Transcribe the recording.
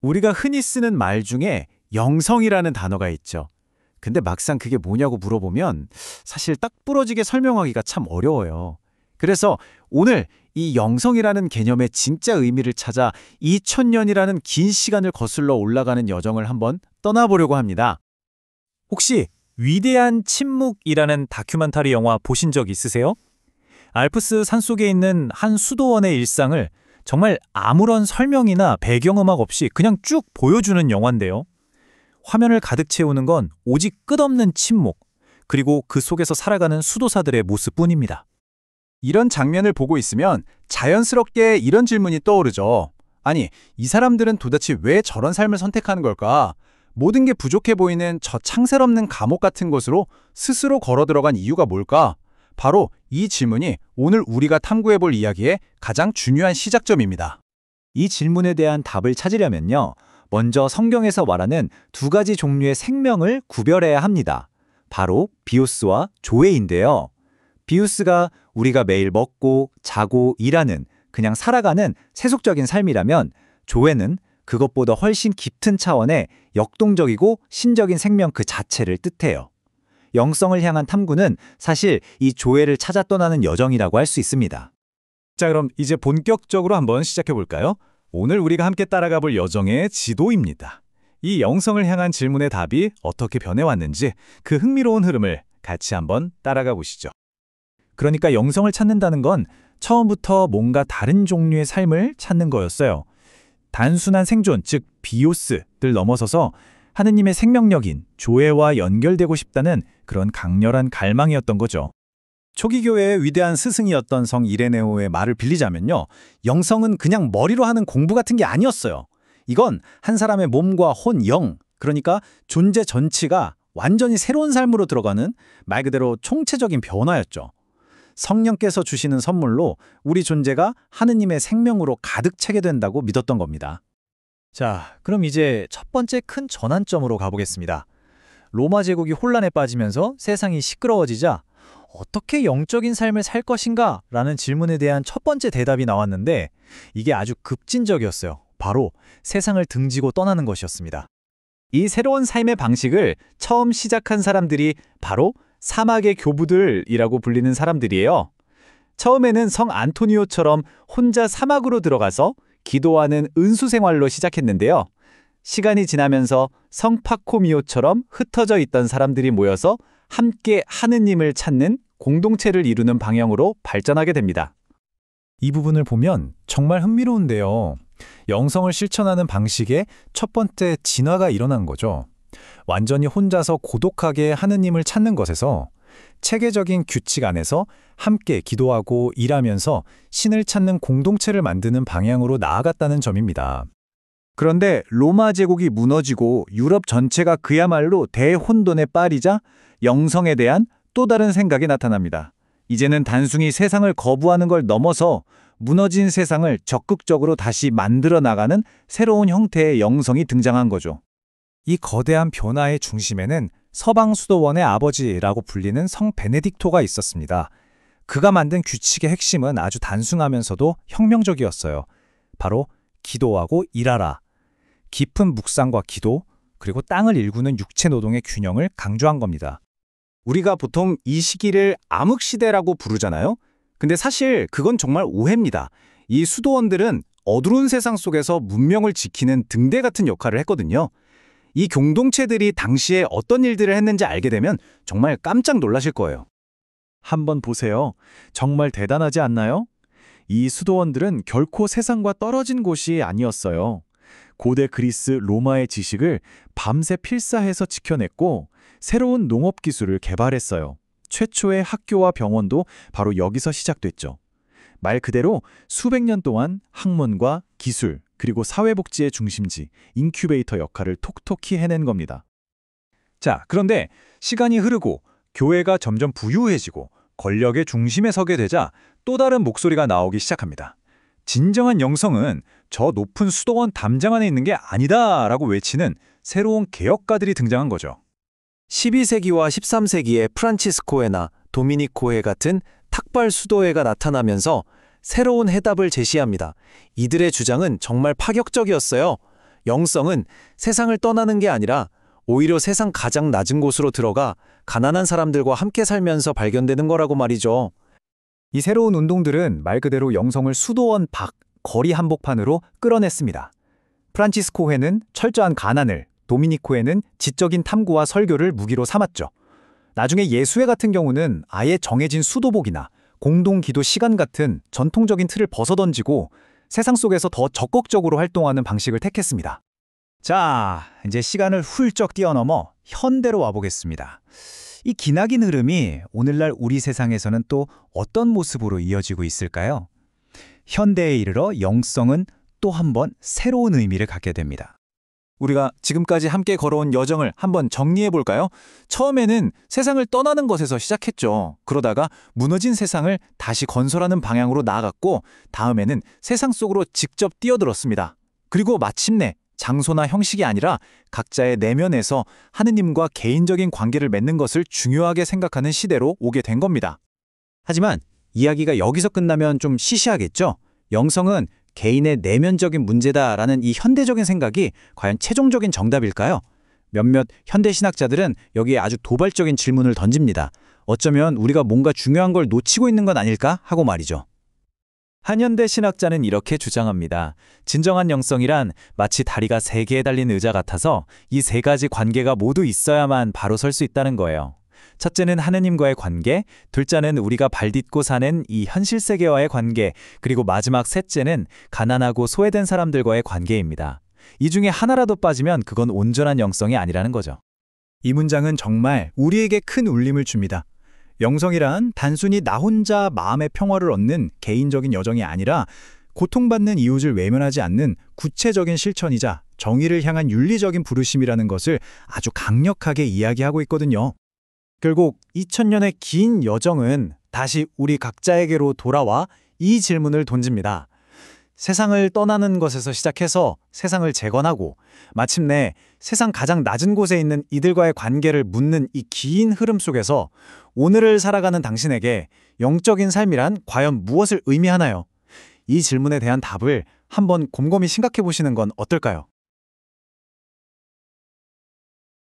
우리가 흔히 쓰는 말 중에 영성이라는 단어가 있죠. 근데 막상 그게 뭐냐고 물어보면 사실 딱 부러지게 설명하기가 참 어려워요. 그래서 오늘 이 영성이라는 개념의 진짜 의미를 찾아 2000년이라는 긴 시간을 거슬러 올라가는 여정을 한번 떠나보려고 합니다. 혹시 위대한 침묵이라는 다큐멘터리 영화 보신 적 있으세요? 알프스 산속에 있는 한 수도원의 일상을 정말 아무런 설명이나 배경음악 없이 그냥 쭉 보여주는 영화인데요. 화면을 가득 채우는 건 오직 끝없는 침묵, 그리고 그 속에서 살아가는 수도사들의 모습뿐입니다. 이런 장면을 보고 있으면 자연스럽게 이런 질문이 떠오르죠. 아니, 이 사람들은 도대체 왜 저런 삶을 선택하는 걸까? 모든 게 부족해 보이는 저 창살 없는 감옥 같은 곳으로 스스로 걸어 들어간 이유가 뭘까? 바로 이 질문이 오늘 우리가 탐구해 볼 이야기의 가장 중요한 시작점입니다. 이 질문에 대한 답을 찾으려면요. 먼저 성경에서 말하는 두 가지 종류의 생명을 구별해야 합니다. 바로 비오스와 조회인데요. 비오스가 우리가 매일 먹고 자고 일하는 그냥 살아가는 세속적인 삶이라면 조회는 그것보다 훨씬 깊은 차원의 역동적이고 신적인 생명 그 자체를 뜻해요. 영성을 향한 탐구는 사실 이 조회를 찾아 떠나는 여정이라고 할 수 있습니다. 자, 그럼 이제 본격적으로 한번 시작해 볼까요? 오늘 우리가 함께 따라가 볼 여정의 지도입니다. 이 영성을 향한 질문의 답이 어떻게 변해왔는지 그 흥미로운 흐름을 같이 한번 따라가 보시죠. 그러니까 영성을 찾는다는 건 처음부터 뭔가 다른 종류의 삶을 찾는 거였어요. 단순한 생존, 즉 비오스를 넘어서서 하느님의 생명력인 조회와 연결되고 싶다는 그런 강렬한 갈망이었던 거죠. 초기 교회의 위대한 스승이었던 성 이레네오의 말을 빌리자면요. 영성은 그냥 머리로 하는 공부 같은 게 아니었어요. 이건 한 사람의 몸과 혼, 영, 그러니까 존재 전체가 완전히 새로운 삶으로 들어가는 말 그대로 총체적인 변화였죠. 성령께서 주시는 선물로 우리 존재가 하느님의 생명으로 가득 차게 된다고 믿었던 겁니다. 자, 그럼 이제 첫 번째 큰 전환점으로 가보겠습니다. 로마 제국이 혼란에 빠지면서 세상이 시끄러워지자 어떻게 영적인 삶을 살 것인가? 라는 질문에 대한 첫 번째 대답이 나왔는데 이게 아주 급진적이었어요. 바로 세상을 등지고 떠나는 것이었습니다. 이 새로운 삶의 방식을 처음 시작한 사람들이 바로 사막의 교부들이라고 불리는 사람들이에요. 처음에는 성 안토니오처럼 혼자 사막으로 들어가서 기도하는 은수 생활로 시작했는데요. 시간이 지나면서 성 파코미오처럼 흩어져 있던 사람들이 모여서 함께 하느님을 찾는 공동체를 이루는 방향으로 발전하게 됩니다. 이 부분을 보면 정말 흥미로운데요. 영성을 실천하는 방식의 첫 번째 진화가 일어난 거죠. 완전히 혼자서 고독하게 하느님을 찾는 것에서 체계적인 규칙 안에서 함께 기도하고 일하면서 신을 찾는 공동체를 만드는 방향으로 나아갔다는 점입니다. 그런데 로마 제국이 무너지고 유럽 전체가 그야말로 대혼돈에 빠지자 영성에 대한 또 다른 생각이 나타납니다. 이제는 단순히 세상을 거부하는 걸 넘어서 무너진 세상을 적극적으로 다시 만들어 나가는 새로운 형태의 영성이 등장한 거죠. 이 거대한 변화의 중심에는 서방 수도원의 아버지라고 불리는 성 베네딕토가 있었습니다. 그가 만든 규칙의 핵심은 아주 단순하면서도 혁명적이었어요. 바로 기도하고 일하라. 깊은 묵상과 기도, 그리고 땅을 일구는 육체 노동의 균형을 강조한 겁니다. 우리가 보통 이 시기를 암흑시대라고 부르잖아요. 근데 사실 그건 정말 오해입니다. 이 수도원들은 어두운 세상 속에서 문명을 지키는 등대 같은 역할을 했거든요. 이 공동체들이 당시에 어떤 일들을 했는지 알게 되면 정말 깜짝 놀라실 거예요. 한번 보세요. 정말 대단하지 않나요? 이 수도원들은 결코 세상과 떨어진 곳이 아니었어요. 고대 그리스, 로마의 지식을 밤새 필사해서 지켜냈고 새로운 농업 기술을 개발했어요. 최초의 학교와 병원도 바로 여기서 시작됐죠. 말 그대로 수백 년 동안 학문과 기술, 그리고 사회복지의 중심지, 인큐베이터 역할을 톡톡히 해낸 겁니다. 자, 그런데 시간이 흐르고 교회가 점점 부유해지고 권력의 중심에 서게 되자 또 다른 목소리가 나오기 시작합니다. 진정한 영성은 저 높은 수도원 담장 안에 있는 게 아니다라고 외치는 새로운 개혁가들이 등장한 거죠. 12세기와 13세기에 프란치스코회나 도미니코회 같은 탁발 수도회가 나타나면서 새로운 해답을 제시합니다. 이들의 주장은 정말 파격적이었어요. 영성은 세상을 떠나는 게 아니라 오히려 세상 가장 낮은 곳으로 들어가 가난한 사람들과 함께 살면서 발견되는 거라고 말이죠. 이 새로운 운동들은 말 그대로 영성을 수도원 밖, 거리 한복판으로 끌어냈습니다. 프란치스코회는 철저한 가난을, 도미니코회는 지적인 탐구와 설교를 무기로 삼았죠. 나중에 예수회 같은 경우는 아예 정해진 수도복이나 공동 기도 시간 같은 전통적인 틀을 벗어던지고 세상 속에서 더 적극적으로 활동하는 방식을 택했습니다. 자, 이제 시간을 훌쩍 뛰어넘어 현대로 와보겠습니다. 이 기나긴 흐름이 오늘날 우리 세상에서는 또 어떤 모습으로 이어지고 있을까요? 현대에 이르러 영성은 또 한 번 새로운 의미를 갖게 됩니다. 우리가 지금까지 함께 걸어온 여정을 한번 정리해 볼까요? 처음에는 세상을 떠나는 것에서 시작했죠. 그러다가 무너진 세상을 다시 건설하는 방향으로 나아갔고, 다음에는 세상 속으로 직접 뛰어들었습니다. 그리고 마침내 장소나 형식이 아니라 각자의 내면에서 하느님과 개인적인 관계를 맺는 것을 중요하게 생각하는 시대로 오게 된 겁니다. 하지만 이야기가 여기서 끝나면 좀 시시하겠죠? 영성은 개인의 내면적인 문제다라는 이 현대적인 생각이 과연 최종적인 정답일까요? 몇몇 현대 신학자들은 여기에 아주 도발적인 질문을 던집니다. 어쩌면 우리가 뭔가 중요한 걸 놓치고 있는 건 아닐까 하고 말이죠. 한현대 신학자는 이렇게 주장합니다. 진정한 영성이란 마치 다리가 세 개에 달린 의자 같아서 이 세 가지 관계가 모두 있어야만 바로 설 수 있다는 거예요. 첫째는 하느님과의 관계, 둘째는 우리가 발딛고 사는 이 현실 세계와의 관계, 그리고 마지막 셋째는 가난하고 소외된 사람들과의 관계입니다. 이 중에 하나라도 빠지면 그건 온전한 영성이 아니라는 거죠. 이 문장은 정말 우리에게 큰 울림을 줍니다. 영성이란 단순히 나 혼자 마음의 평화를 얻는 개인적인 여정이 아니라 고통받는 이웃을 외면하지 않는 구체적인 실천이자 정의를 향한 윤리적인 부르심이라는 것을 아주 강력하게 이야기하고 있거든요. 결국 2000년의 긴 여정은 다시 우리 각자에게로 돌아와 이 질문을 던집니다. 세상을 떠나는 것에서 시작해서 세상을 재건하고 마침내 세상 가장 낮은 곳에 있는 이들과의 관계를 묻는 이 긴 흐름 속에서 오늘을 살아가는 당신에게 영적인 삶이란 과연 무엇을 의미하나요? 이 질문에 대한 답을 한번 곰곰이 생각해 보시는 건 어떨까요?